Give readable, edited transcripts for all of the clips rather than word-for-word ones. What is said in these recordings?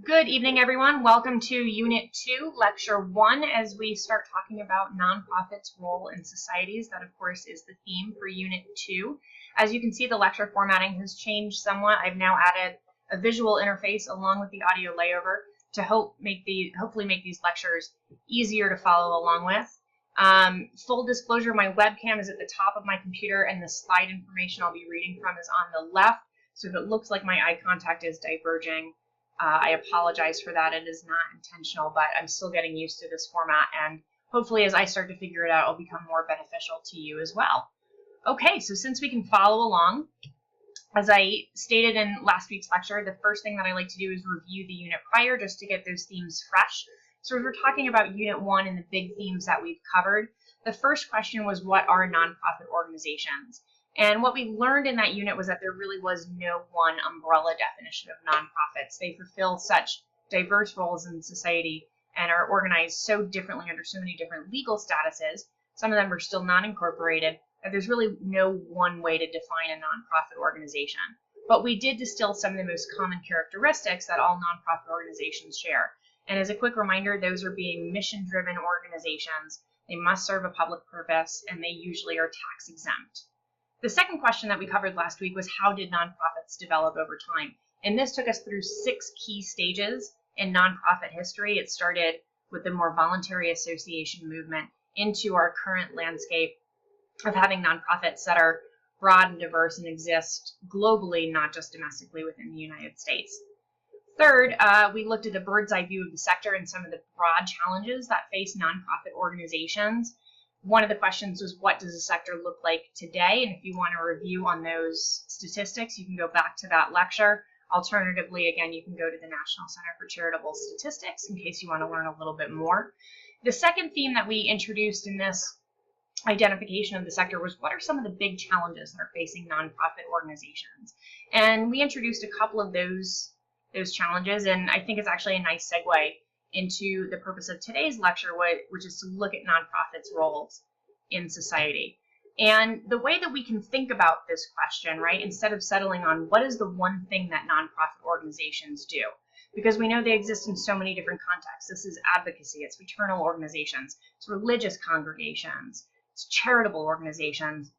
Good evening, everyone. Welcome to Unit 2, Lecture 1, as we start talking about nonprofits' role in societies. That, of course, is the theme for Unit 2. As you can see, the lecture formatting has changed somewhat. I've now added a visual interface along with the audio layover to hopefully make these lectures easier to follow along with. Full disclosure, my webcam is at the top of my computer, and the slide information I'll be reading from is on the left. So if it looks like my eye contact is diverging, I apologize for that. It is not intentional, but I'm still getting used to this format, and hopefully as I start to figure it out, it'll become more beneficial to you as well. Okay, so since we can follow along, as I stated in last week's lecture, the first thing that I like to do is review the unit prior just to get those themes fresh. So as we're talking about Unit 1 and the big themes that we've covered, the first question was, what are nonprofit organizations? And what we learned in that unit was that there really was no one umbrella definition of nonprofits. They fulfill such diverse roles in society and are organized so differently under so many different legal statuses. Some of them are still non-incorporated, that there's really no one way to define a nonprofit organization. But we did distill some of the most common characteristics that all nonprofit organizations share. And as a quick reminder, those are being mission-driven organizations. They must serve a public purpose, and they usually are tax exempt. The second question that we covered last week was, how did nonprofits develop over time? And this took us through 6 key stages in nonprofit history. It started with the more voluntary association movement into our current landscape of having nonprofits that are broad and diverse and exist globally, not just domestically within the United States. Third, we looked at a bird's eye view of the sector and some of the broad challenges that face nonprofit organizations. One of the questions was, what does the sector look like today? And if you want a review on those statistics, you can go back to that lecture. Alternatively, again, you can go to the National Center for Charitable Statistics in case you want to learn a little bit more. The second theme that we introduced in this identification of the sector was, what are some of the big challenges that are facing nonprofit organizations? And we introduced a couple of those challenges, and I think it's actually a nice segue into the purpose of today's lecture, which is to look at nonprofits' roles in society. And the way that we can think about this question, right, instead of settling on what is the one thing that nonprofit organizations do, because we know they exist in so many different contexts. This is advocacy, it's fraternal organizations, it's religious congregations, it's charitable organizations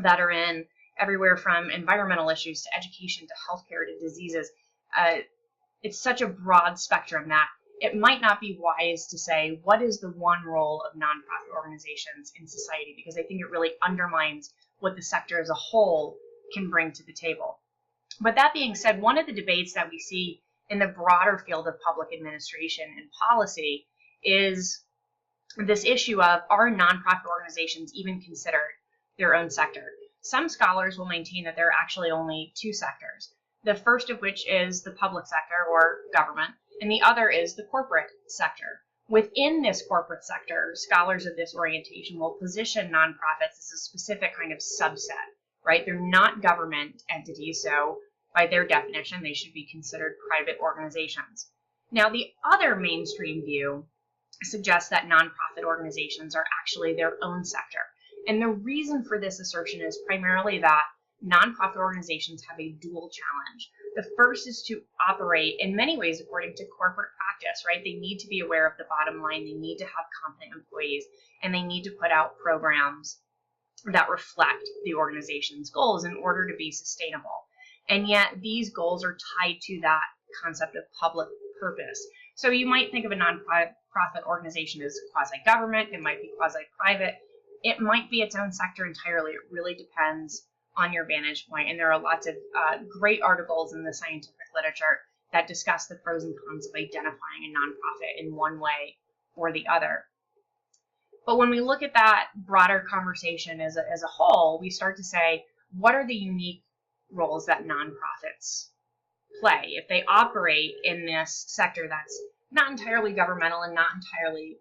that are in everywhere from environmental issues to education to healthcare to diseases. It's such a broad spectrum that it might not be wise to say, what is the one role of nonprofit organizations in society? Because I think it really undermines what the sector as a whole can bring to the table. But that being said, one of the debates that we see in the broader field of public administration and policy is this issue of, are nonprofit organizations even considered their own sector? Some scholars will maintain that there are actually only 2 sectors. The first of which is the public sector or government, and the other is the corporate sector. Within this corporate sector, scholars of this orientation will position nonprofits as a specific kind of subset, right? They're not government entities, so by their definition, they should be considered private organizations. Now, the other mainstream view suggests that nonprofit organizations are actually their own sector. And the reason for this assertion is primarily that nonprofit organizations have a dual challenge. The first is to operate in many ways according to corporate practice, right? They need to be aware of the bottom line, they need to have competent employees, and they need to put out programs that reflect the organization's goals in order to be sustainable. And yet these goals are tied to that concept of public purpose. So you might think of a nonprofit organization as quasi-government, it might be quasi-private, it might be its own sector entirely. It really depends on your vantage point. And there are lots of great articles in the scientific literature that discuss the pros and cons of identifying a nonprofit in one way or the other. But when we look at that broader conversation as a whole, we start to say, what are the unique roles that nonprofits play? If they operate in this sector that's not entirely governmental and not entirely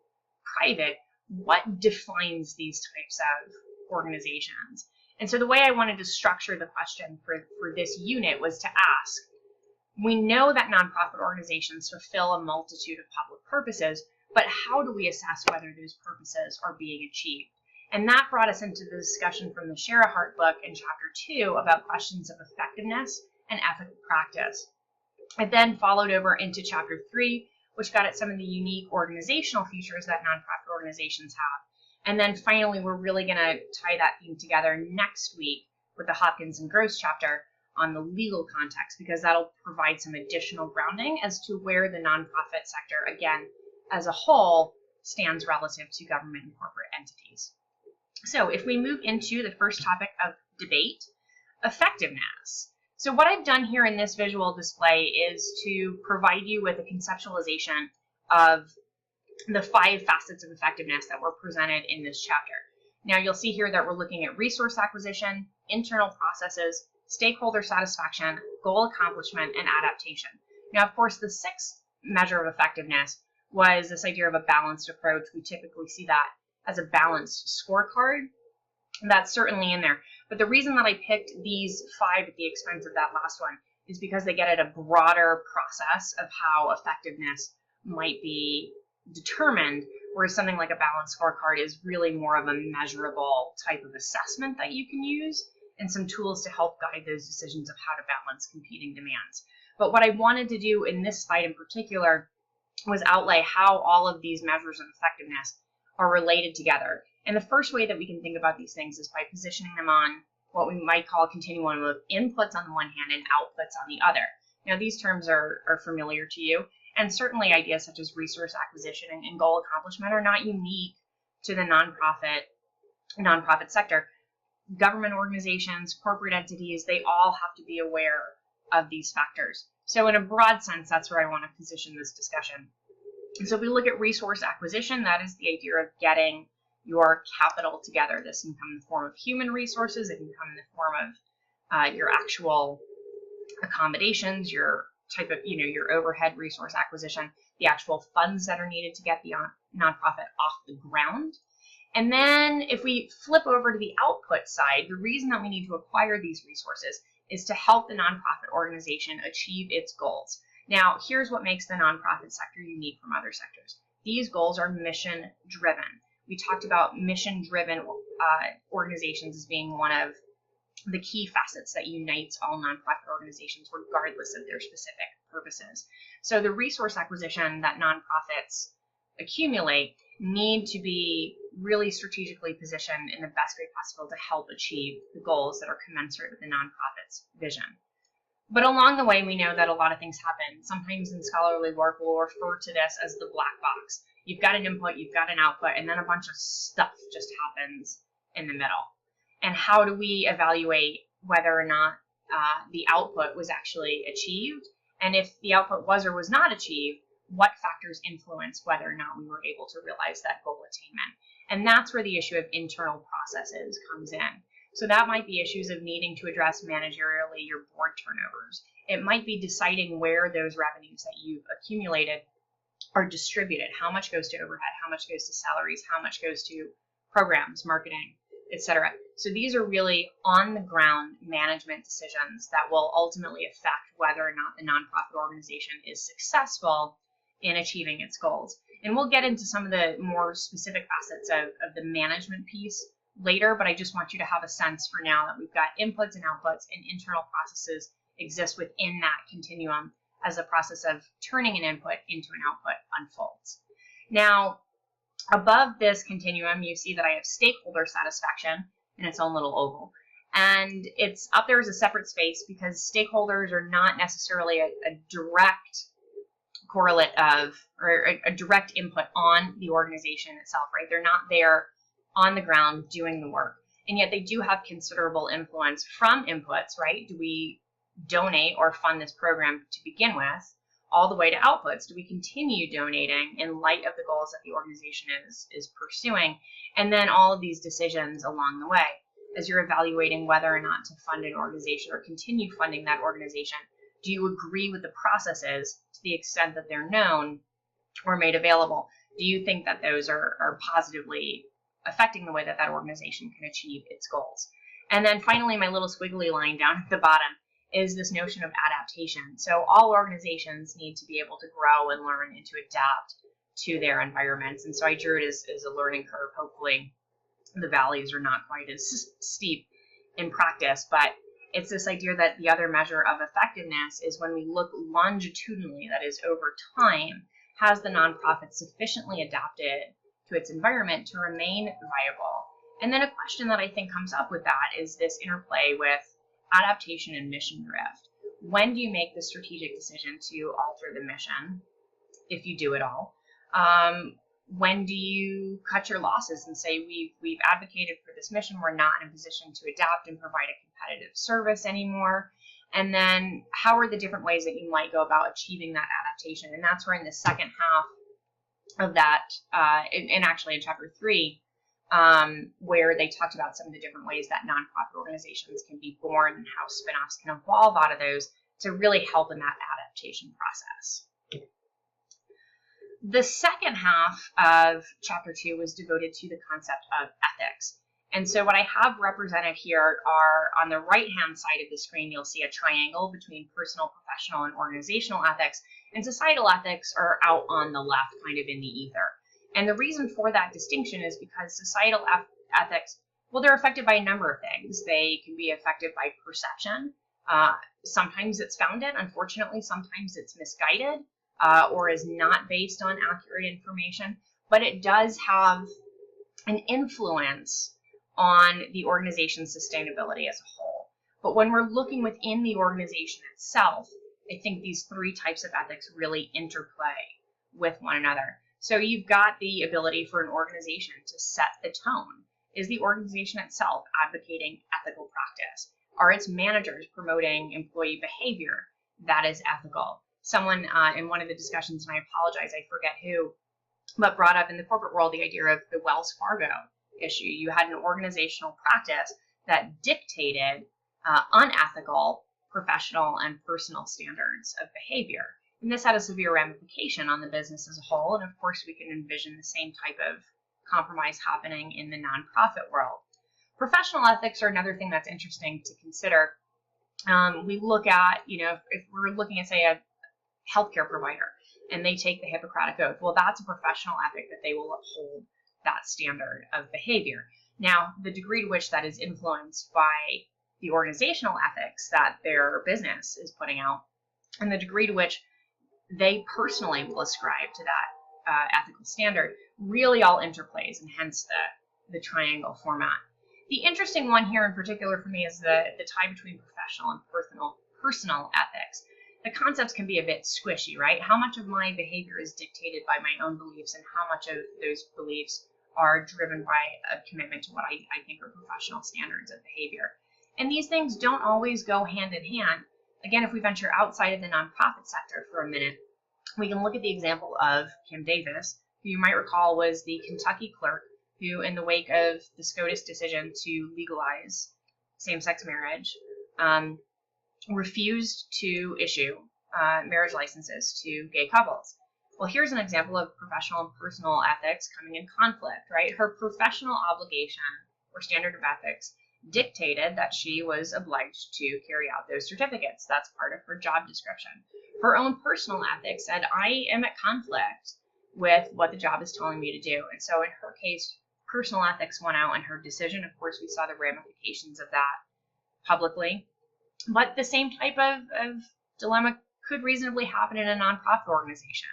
private, what defines these types of organizations? And so the way I wanted to structure the question for this unit was to ask, we know that nonprofit organizations fulfill a multitude of public purposes, but how do we assess whether those purposes are being achieved? And that brought us into the discussion from the Sherahart book in chapter 2 about questions of effectiveness and ethical practice. It then followed over into chapter 3, which got at some of the unique organizational features that nonprofit organizations have. And then finally, we're really going to tie that theme together next week with the Hopkins and Gross chapter on the legal context, because that'll provide some additional grounding as to where the nonprofit sector, again, as a whole, stands relative to government and corporate entities. So if we move into the first topic of debate, effectiveness. So what I've done here in this visual display is to provide you with a conceptualization of the 5 facets of effectiveness that were presented in this chapter. Now you'll see here that we're looking at resource acquisition, internal processes, stakeholder satisfaction, goal accomplishment, and adaptation. Now, of course, the 6th measure of effectiveness was this idea of a balanced approach. We typically see that as a balanced scorecard. That's certainly in there. But the reason that I picked these 5 at the expense of that last one is because they get at a broader process of how effectiveness might be determined, whereas something like a balanced scorecard is really more of a measurable type of assessment that you can use and some tools to help guide those decisions of how to balance competing demands. But what I wanted to do in this slide in particular was outlay how all of these measures of effectiveness are related together. And the first way that we can think about these things is by positioning them on what we might call a continuum of inputs on the one hand and outputs on the other. Now, these terms are familiar to you, and certainly ideas such as resource acquisition and goal accomplishment are not unique to the nonprofit sector. Government organizations, corporate entities, they all have to be aware of these factors. So in a broad sense, that's where I want to position this discussion. So if we look at resource acquisition, that is the idea of getting your capital together. This can come in the form of human resources. It can come in the form of your actual accommodations, your type of, your overhead resource acquisition, the actual funds that are needed to get the nonprofit off the ground. And then if we flip over to the output side, the reason that we need to acquire these resources is to help the nonprofit organization achieve its goals. Now, here's what makes the nonprofit sector unique from other sectors. These goals are mission-driven. We talked about mission-driven organizations as being one of the key facets that unites all nonprofit organizations regardless of their specific purposes. So the resource acquisition that nonprofits accumulate need to be really strategically positioned in the best way possible to help achieve the goals that are commensurate with the nonprofit's vision. But along the way, we know that a lot of things happen. Sometimes in scholarly work, we'll refer to this as the black box. You've got an input, you've got an output, and then a bunch of stuff just happens in the middle. And how do we evaluate whether or not the output was actually achieved? And if the output was or was not achieved, what factors influence whether or not we were able to realize that goal attainment? And that's where the issue of internal processes comes in. So that might be issues of needing to address managerially your board turnovers. It might be deciding where those revenues that you've accumulated are distributed. How much goes to overhead? How much goes to salaries? How much goes to programs, marketing, etc. So these are really on-the-ground management decisions that will ultimately affect whether or not the nonprofit organization is successful in achieving its goals. And we'll get into some of the more specific facets of the management piece later, but I just want you to have a sense for now that we've got inputs and outputs and internal processes exist within that continuum as the process of turning an input into an output unfolds. Now, above this continuum, you see that I have stakeholder satisfaction in its own little oval. And it's up there as a separate space because stakeholders are not necessarily a direct correlate of, or a direct input on the organization itself, right? They're not there on the ground doing the work. And yet they do have considerable influence from inputs, right? Do we donate or fund this program to begin with, all the way to outputs? Do we continue donating in light of the goals that the organization is pursuing? And then all of these decisions along the way, as you're evaluating whether or not to fund an organization or continue funding that organization, do you agree with the processes to the extent that they're known or made available? Do you think that those are positively affecting the way that that organization can achieve its goals? And then finally, my little squiggly line down at the bottom is this notion of adaptation. So all organizations need to be able to grow and learn and to adapt to their environments. And so I drew it as a learning curve. Hopefully the valleys are not quite as steep in practice, but It's this idea that the other measure of effectiveness is when we look longitudinally, that is over time, has the nonprofit sufficiently adapted to its environment to remain viable? And then a question that I think comes up with that is this interplay with adaptation and mission drift. When do you make the strategic decision to alter the mission, if you do at all? When do you cut your losses and say, we've advocated for this mission, we're not in a position to adapt and provide a competitive service anymore? And then how are the different ways that you might go about achieving that adaptation? And that's where in the second half of that, and actually in chapter 3, where they talked about some of the different ways that nonprofit organizations can be born and how spinoffs can evolve out of those to really help in that adaptation process. The second half of chapter 2 was devoted to the concept of ethics. And so what I have represented here are, on the right-hand side of the screen, you'll see a triangle between personal, professional, and organizational ethics, and societal ethics are out on the left, kind of in the ether. And the reason for that distinction is because societal ethics, well, they're affected by a number of things. They can be affected by perception. Sometimes it's founded. Unfortunately, sometimes it's misguided. Or is not based on accurate information, but it does have an influence on the organization's sustainability as a whole. But when we're looking within the organization itself, I think these three types of ethics really interplay with one another. So you've got the ability for an organization to set the tone. Is the organization itself advocating ethical practice? Are its managers promoting employee behavior that is ethical? Someone in one of the discussions, and I apologize, I forget who, but brought up in the corporate world the idea of the Wells Fargo issue. You had an organizational practice that dictated unethical professional and personal standards of behavior. And this had a severe ramification on the business as a whole. And of course, we can envision the same type of compromise happening in the nonprofit world. Professional ethics are another thing that's interesting to consider. We look at, if we're looking at, say, a healthcare provider and they take the Hippocratic Oath, well, that's a professional ethic that they will uphold that standard of behavior. Now, the degree to which that is influenced by the organizational ethics that their business is putting out, and the degree to which they personally will ascribe to that ethical standard, really all interplays, and hence the triangle format. The interesting one here in particular for me is the tie between professional and personal ethics. The concepts can be a bit squishy, right? How much of my behavior is dictated by my own beliefs, and how much of those beliefs are driven by a commitment to what I think are professional standards of behavior. And these things don't always go hand in hand. Again, if we venture outside of the nonprofit sector for a minute, we can look at the example of Kim Davis, who you might recall was the Kentucky clerk who, in the wake of the SCOTUS decision to legalize same-sex marriage, refused to issue marriage licenses to gay couples. Well, here's an example of professional and personal ethics coming in conflict, right? Her professional obligation or standard of ethics dictated that she was obliged to carry out those certificates. That's part of her job description. Her own personal ethics said, I am at conflict with what the job is telling me to do. And so in her case, personal ethics won out in her decision. Of course, we saw the ramifications of that publicly. But the same type of dilemma could reasonably happen in a nonprofit organization.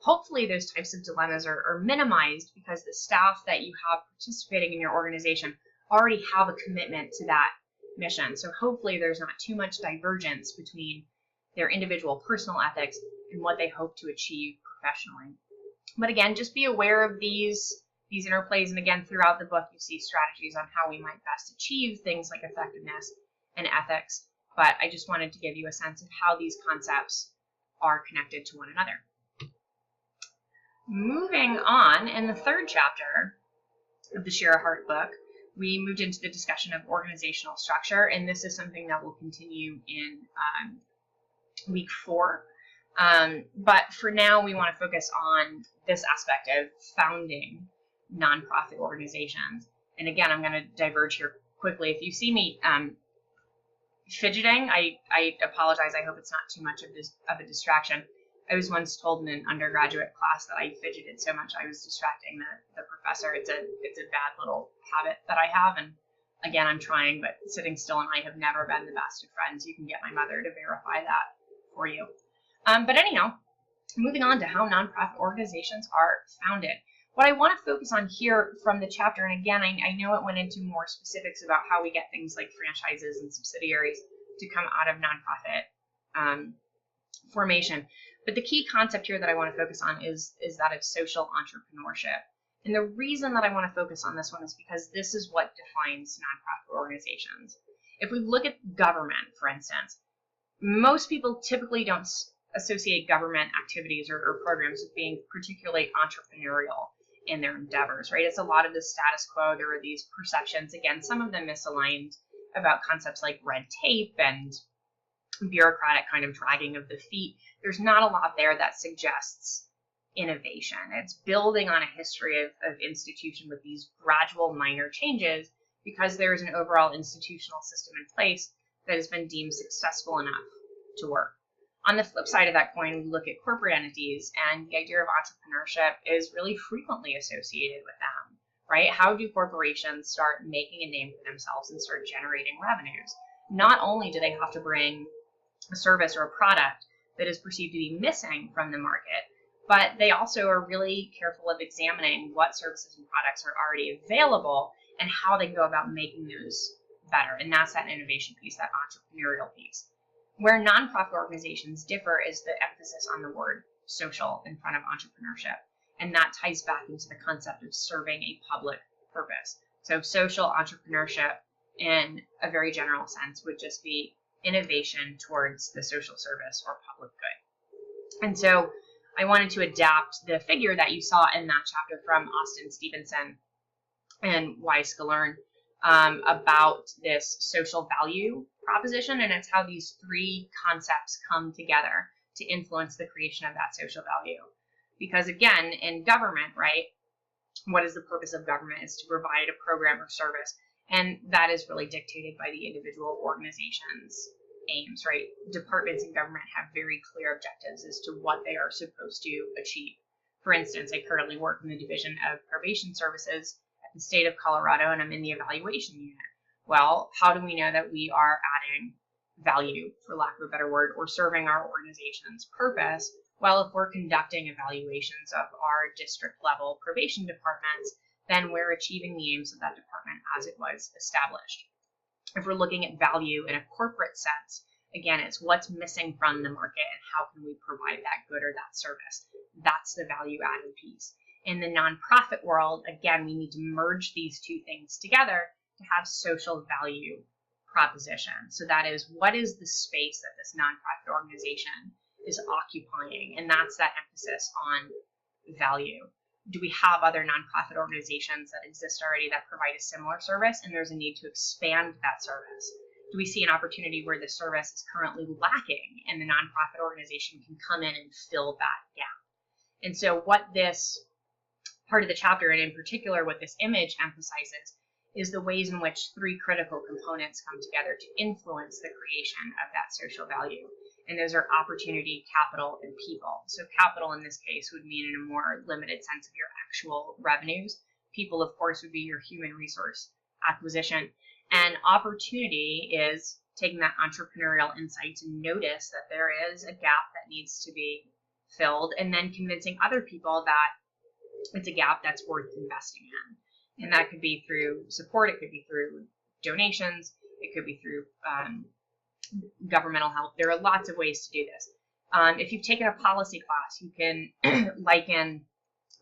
Hopefully those types of dilemmas are minimized because the staff that you have participating in your organization already have a commitment to that mission. So hopefully there's not too much divergence between their individual personal ethics and what they hope to achieve professionally. But again, just be aware of these interplays. And again, throughout the book, you see strategies on how we might best achieve things like effectiveness and ethics. But I just wanted to give you a sense of how these concepts are connected to one another. Moving on, in the third chapter of the Shira Hart book, we moved into the discussion of organizational structure, and this is something that will continue in week 4. But for now, we want to focus on this aspect of founding nonprofit organizations. And again, I'm going to diverge here quickly. If you see me fidgeting, I apologize. I hope it's not too much of a distraction. I was once told in an undergraduate class that I fidgeted so much I was distracting the professor. It's a bad little habit that I have, and Again, I'm trying, but sitting still and I have never been the best of friends. You can get my mother to verify that for you. But anyhow, moving on to how nonprofit organizations are founded. What I want to focus on here from the chapter, and again, I know it went into more specifics about how we get things like franchises and subsidiaries to come out of nonprofit formation. But the key concept here that I want to focus on is that of social entrepreneurship. And the reason that I want to focus on this one is because this is what defines nonprofit organizations. If we look at government, for instance, most people typically don't associate government activities or programs with being particularly entrepreneurial in their endeavors, right? It's a lot of the status quo. There are these perceptions, again, some of them misaligned, about concepts like red tape and bureaucratic kind of dragging of the feet. There's not a lot there that suggests innovation. It's building on a history of institution with these gradual minor changes because there's an overall institutional system in place that has been deemed successful enough to work. On the flip side of that coin, we look at corporate entities, and the idea of entrepreneurship is really frequently associated with them, right? How do corporations start making a name for themselves and start generating revenues? Not only do they have to bring a service or a product that is perceived to be missing from the market, but they also are really careful of examining what services and products are already available and how they go about making those better. And that's that innovation piece, that entrepreneurial piece. Where nonprofit organizations differ is the emphasis on the word social in front of entrepreneurship. And that ties back into the concept of serving a public purpose. So social entrepreneurship in a very general sense would just be innovation towards the social service or public good. And so I wanted to adapt the figure that you saw in that chapter from Austin Stevenson and Wise to Learn about this social value proposition, and it's how these three concepts come together to influence the creation of that social value. Because again, in government, right, what is the purpose of government? Is to provide a program or service, and that is really dictated by the individual organization's aims, right? Departments in government have very clear objectives as to what they are supposed to achieve. For instance, I currently work in the Division of Probation Services at the state of Colorado, and I'm in the evaluation unit. Well, how do we know that we are adding value, for lack of a better word, or serving our organization's purpose? Well, if we're conducting evaluations of our district level probation departments, then we're achieving the aims of that department as it was established. If we're looking at value in a corporate sense, again, it's what's missing from the market and how can we provide that good or that service. That's the value added piece. In the nonprofit world, again, we need to merge these two things together to have social value proposition. So that is, what is the space that this nonprofit organization is occupying? And that's that emphasis on value. Do we have other nonprofit organizations that exist already that provide a similar service, and there's a need to expand that service? Do we see an opportunity where the service is currently lacking and the nonprofit organization can come in and fill that gap? And so what this part of the chapter, and in particular what this image emphasizes, is the ways in which three critical components come together to influence the creation of that social value. And those are opportunity, capital, and people. So capital in this case would mean in a more limited sense of your actual revenues. People, of course, would be your human resource acquisition. And opportunity is taking that entrepreneurial insight to notice that there is a gap that needs to be filled, and then convincing other people that it's a gap that's worth investing in. And that could be through support, it could be through donations, it could be through governmental help. There are lots of ways to do this. If you've taken a policy class, you can liken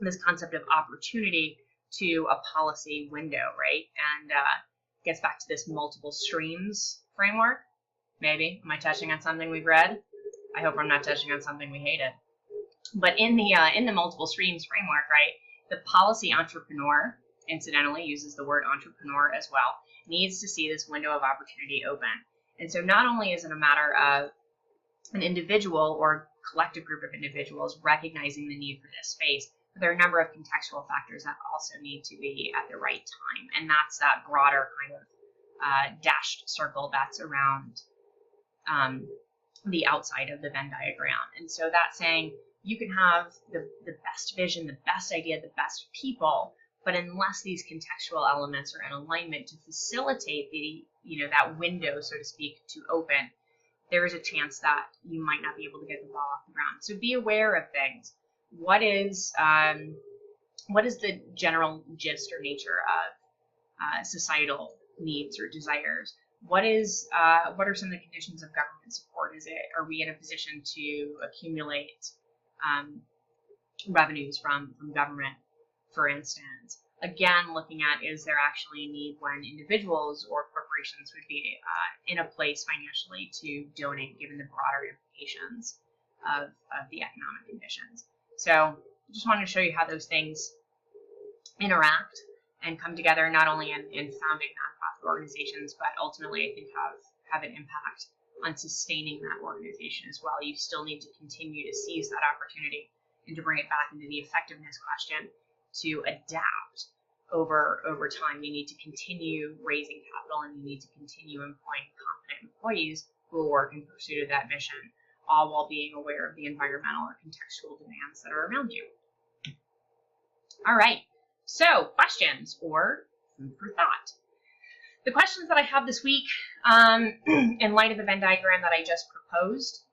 this concept of opportunity to a policy window, right? And gets back to this multiple streams framework. Maybe. Am I touching on something we've read? I hope I'm not touching on something we hated. But in the multiple streams framework, right, the policy entrepreneur, incidentally uses the word entrepreneur as well, needs to see this window of opportunity open. And so not only is it a matter of an individual or collective group of individuals recognizing the need for this space, but there are a number of contextual factors that also need to be at the right time. And that's that broader kind of dashed circle that's around the outside of the Venn diagram. And so that's saying you can have the best vision, the best idea, the best people, But unless these contextual elements are in alignment to facilitate the, that window, so to speak, to open, there is a chance that you might not be able to get the ball off the ground. So be aware of things. What is the general gist or nature of societal needs or desires? What are some of the conditions of government support? Are we in a position to accumulate revenues from government, for instance? Again, looking at, is there actually a need when individuals or corporations would be in a place financially to donate, given the broader implications of the economic conditions? So just wanted to show you how those things interact and come together, not only in founding nonprofit organizations, but ultimately I think have an impact on sustaining that organization as well. You still need to continue to seize that opportunity, and to bring it back into the effectiveness question, to adapt over time. You need to continue raising capital, and you need to continue employing competent employees who will work in pursuit of that mission, all while being aware of the environmental or contextual demands that are around you. All right, so questions or food for thought. The questions that I have this week, in light of the Venn diagram that I just proposed,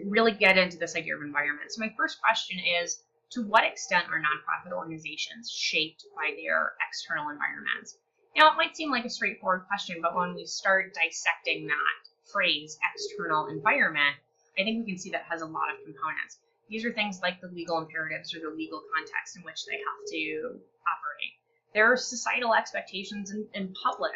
really get into this idea of environment. So my first question is, to what extent are nonprofit organizations shaped by their external environments? Now, it might seem like a straightforward question, but when we start dissecting that phrase, external environment, I think we can see that has a lot of components. These are things like the legal imperatives or the legal context in which they have to operate. There are societal expectations and public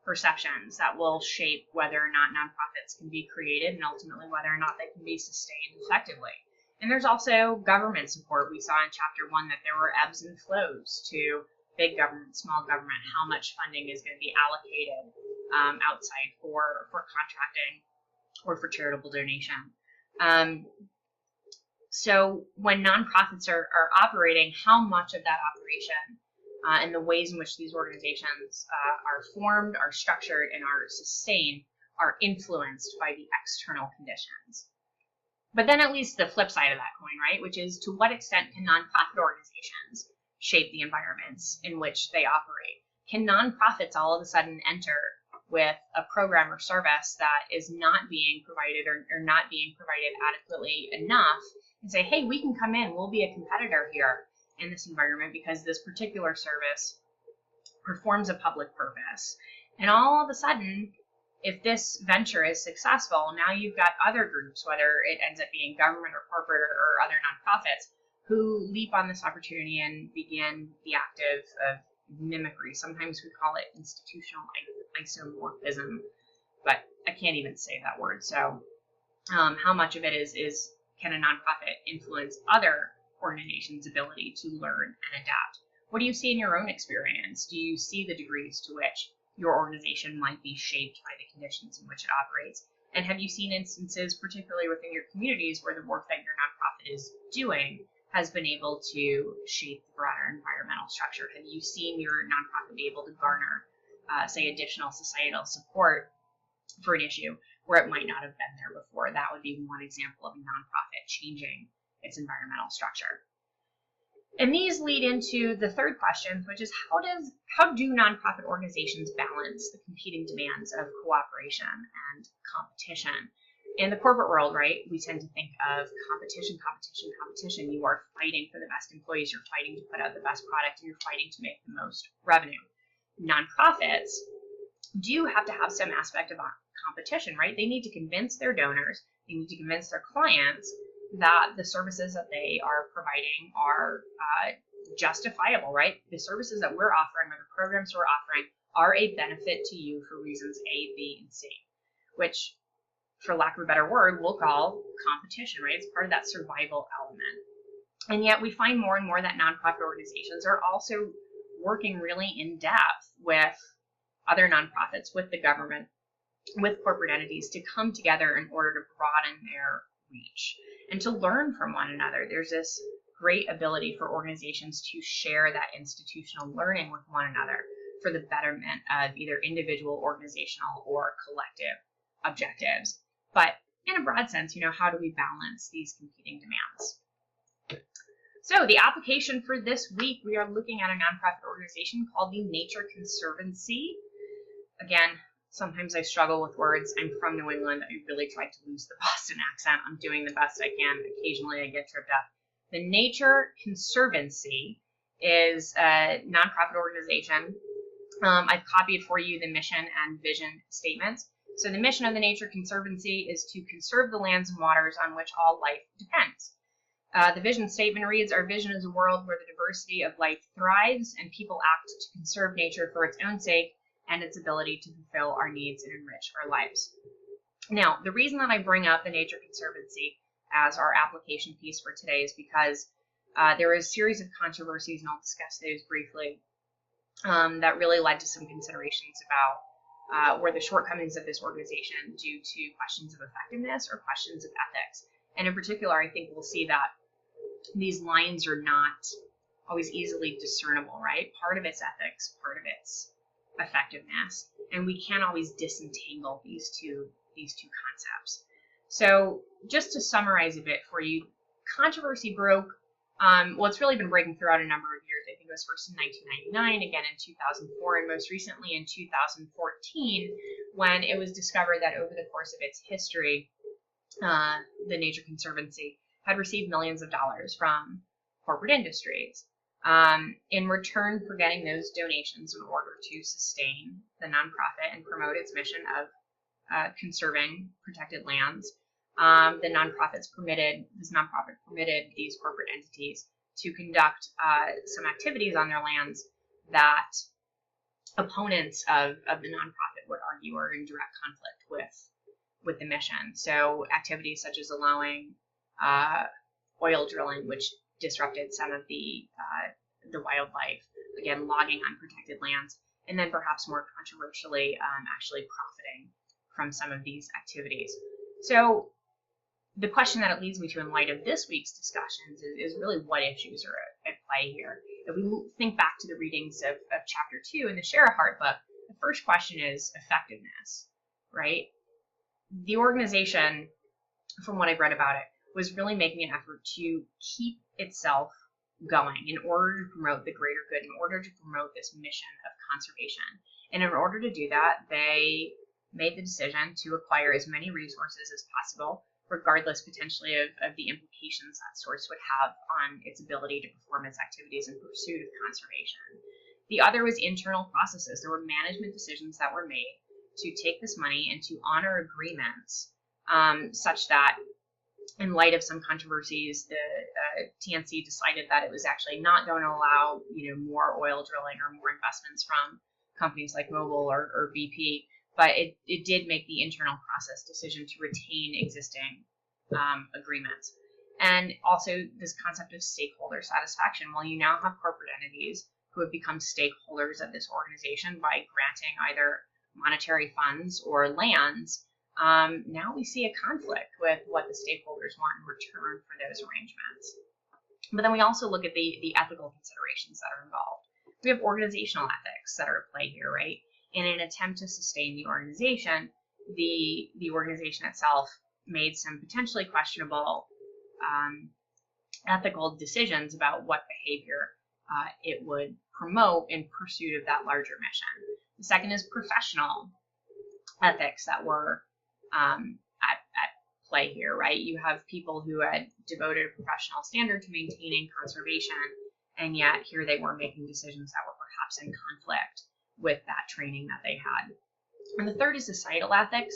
perceptions that will shape whether or not nonprofits can be created, and ultimately whether or not they can be sustained effectively. And there's also government support. We saw in Chapter 1 that there were ebbs and flows to big government, small government, how much funding is going to be allocated outside for contracting or for charitable donation. So when nonprofits are operating, how much of that operation and the ways in which these organizations are formed, are structured, and are sustained are influenced by the external conditions. But then at least the flip side of that coin, right, which is, to what extent can nonprofit organizations shape the environments in which they operate? Can nonprofits all of a sudden enter with a program or service that is not being provided or not being provided adequately enough and say, hey, we can come in, we'll be a competitor here in this environment because this particular service performs a public purpose? And all of a sudden, if this venture is successful, now you've got other groups, whether it ends up being government or corporate or other nonprofits, who leap on this opportunity and begin the act of mimicry. Sometimes we call it institutional isomorphism, but I can't even say that word. So how much of it is can a nonprofit influence other organizations' ability to learn and adapt? What do you see in your own experience? Do you see the degrees to which your organization might be shaped by the conditions in which it operates? And have you seen instances, particularly within your communities, where the work that your nonprofit is doing has been able to shape the broader environmental structure? Have you seen your nonprofit be able to garner, say, additional societal support for an issue where it might not have been there before? That would be one example of a nonprofit changing its environmental structure. And these lead into the third question, which is, how do nonprofit organizations balance the competing demands of cooperation and competition? In the corporate world, right, we tend to think of competition. You are fighting for the best employees, you're fighting to put out the best product, and you're fighting to make the most revenue. Nonprofits do have to have some aspect of competition, right? They need to convince their donors, they need to convince their clients that the services that they are providing are justifiable, right? The services that we're offering or the programs we're offering are a benefit to you for reasons A, B, and C, which, for lack of a better word, we'll call competition, right? It's part of that survival element. And yet we find more and more that nonprofit organizations are also working really in depth with other nonprofits, with the government, with corporate entities, to come together in order to broaden their reach and to learn from one another. There's this great ability for organizations to share that institutional learning with one another for the betterment of either individual, organizational, or collective objectives. But in a broad sense, how do we balance these competing demands? So So the application for this week, we are looking at a nonprofit organization called the Nature Conservancy. Again, sometimes I struggle with words. I'm from New England. I really tried to lose the Boston accent. I'm doing the best I can. Occasionally I get tripped up. The Nature Conservancy is a nonprofit organization. I've copied for you the mission and vision statements. So the mission of the Nature Conservancy is to conserve the lands and waters on which all life depends. The vision statement reads, our vision is a world where the diversity of life thrives and people act to conserve nature for its own sake and its ability to fulfill our needs and enrich our lives. Now, the reason that I bring up the Nature Conservancy as our application piece for today is because there is a series of controversies, and I'll discuss those briefly, that really led to some considerations about where the shortcomings of this organization due to questions of effectiveness or questions of ethics. And in particular, I think we'll see that these lines are not always easily discernible, right? Part of it's ethics, part of it's effectiveness, and we can't always disentangle these two concepts. So just to summarize a bit for you, controversy broke. Well, it's really been breaking throughout a number of years. I think it was first in 1999, again in 2004, and most recently in 2014, when it was discovered that over the course of its history, the Nature Conservancy had received millions of dollars from corporate industries in return for getting those donations in order to sustain the nonprofit and promote its mission of conserving protected lands. This nonprofit permitted these corporate entities to conduct some activities on their lands that opponents of the nonprofit would argue are in direct conflict with the mission. So activities such as allowing oil drilling, which disrupted some of the wildlife, again, logging on protected lands, and then perhaps more controversially, actually profiting from some of these activities. So the question that it leads me to in light of this week's discussions is really what issues are at play here. If we think back to the readings of Chapter 2 in the Sherahart book, the first question is effectiveness, right? The organization, from what I've read about it, was really making an effort to keep itself going in order to promote the greater good, in order to promote this mission of conservation. And in order to do that, they made the decision to acquire as many resources as possible, regardless potentially of the implications that source would have on its ability to perform its activities in pursuit of conservation. The other was internal processes. There were management decisions that were made to take this money and to honor agreements such that in light of some controversies, the TNC decided that it was actually not going to allow more oil drilling or more investments from companies like Mobil or BP, but it did make the internal process decision to retain existing agreements. And also this concept of stakeholder satisfaction. Well, you now have corporate entities who have become stakeholders of this organization by granting either monetary funds or lands. Now we see a conflict with what the stakeholders want in return for those arrangements. But then we also look at the ethical considerations that are involved. We have organizational ethics that are at play here, right? In an attempt to sustain the organization, the organization itself made some potentially questionable ethical decisions about what behavior it would promote in pursuit of that larger mission. The second is professional ethics that were at play here, right? You have people who had devoted a professional standard to maintaining conservation, and yet here they were making decisions that were perhaps in conflict with that training that they had. And the third is societal ethics,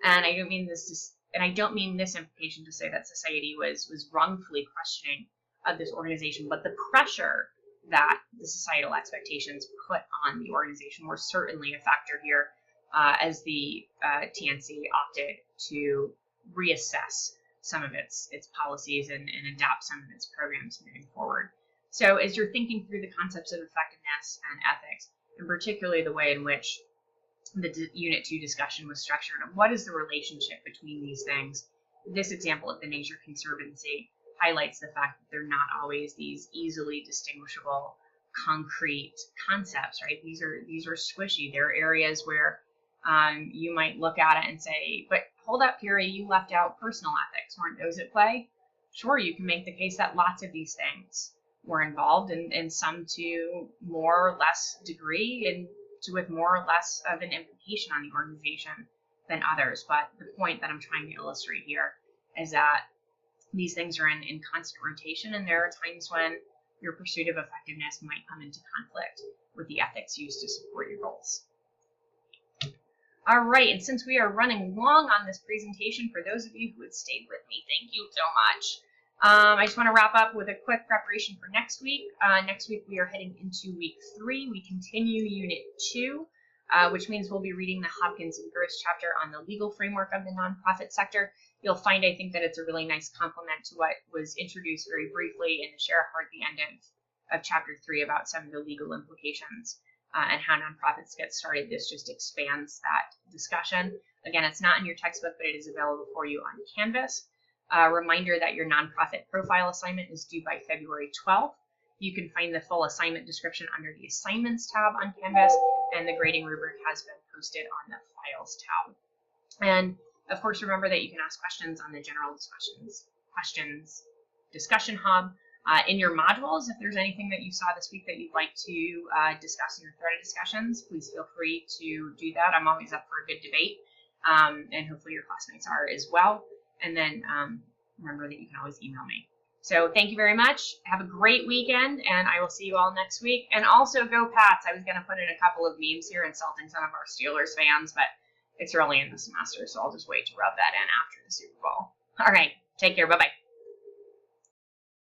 and I don't mean this implication to say that society was wrongfully questioning of this organization, but the pressure that the societal expectations put on the organization were certainly a factor here, as the TNC opted to reassess some of its policies and adapt some of its programs moving forward. So as you're thinking through the concepts of effectiveness and ethics, and particularly the way in which the Unit 2 discussion was structured, and what is the relationship between these things, this example of the Nature Conservancy highlights the fact that they're not always these easily distinguishable, concrete concepts, right? These are squishy. There are areas where you might look at it and say, but hold up, Piri, you left out personal ethics. Weren't those at play? Sure, you can make the case that lots of these things were involved, and some to more or less degree and with more or less of an implication on the organization than others. But the point that I'm trying to illustrate here is that these things are in constant rotation, and there are times when your pursuit of effectiveness might come into conflict with the ethics used to support your goals. All right, and since we are running long on this presentation, for those of you who have stayed with me, thank you so much. I just want to wrap up with a quick preparation for next week. Next week we are heading into week 3. We continue Unit 2, which means we'll be reading the Hopkins and Gross chapter on the legal framework of the nonprofit sector. You'll find, I think, that it's a really nice complement to what was introduced very briefly in the Sheraha at the end of chapter 3 about some of the legal implications and how nonprofits get started. This just expands that discussion. Again, it's not in your textbook, but it is available for you on Canvas. Reminder that your nonprofit profile assignment is due by February 12th. You can find the full assignment description under the Assignments tab on Canvas, and the grading rubric has been posted on the Files tab. And of course, remember that you can ask questions on the General Questions Discussion Hub. In your modules, if there's anything that you saw this week that you'd like to discuss in your threaded discussions, please feel free to do that. I'm always up for a good debate, and hopefully your classmates are as well. And then remember that you can always email me. So thank you very much. Have a great weekend, and I will see you all next week. And also, go Pats. I was going to put in a couple of memes here insulting some of our Steelers fans, but it's early in the semester, so I'll just wait to rub that in after the Super Bowl. All right, take care. Bye-bye.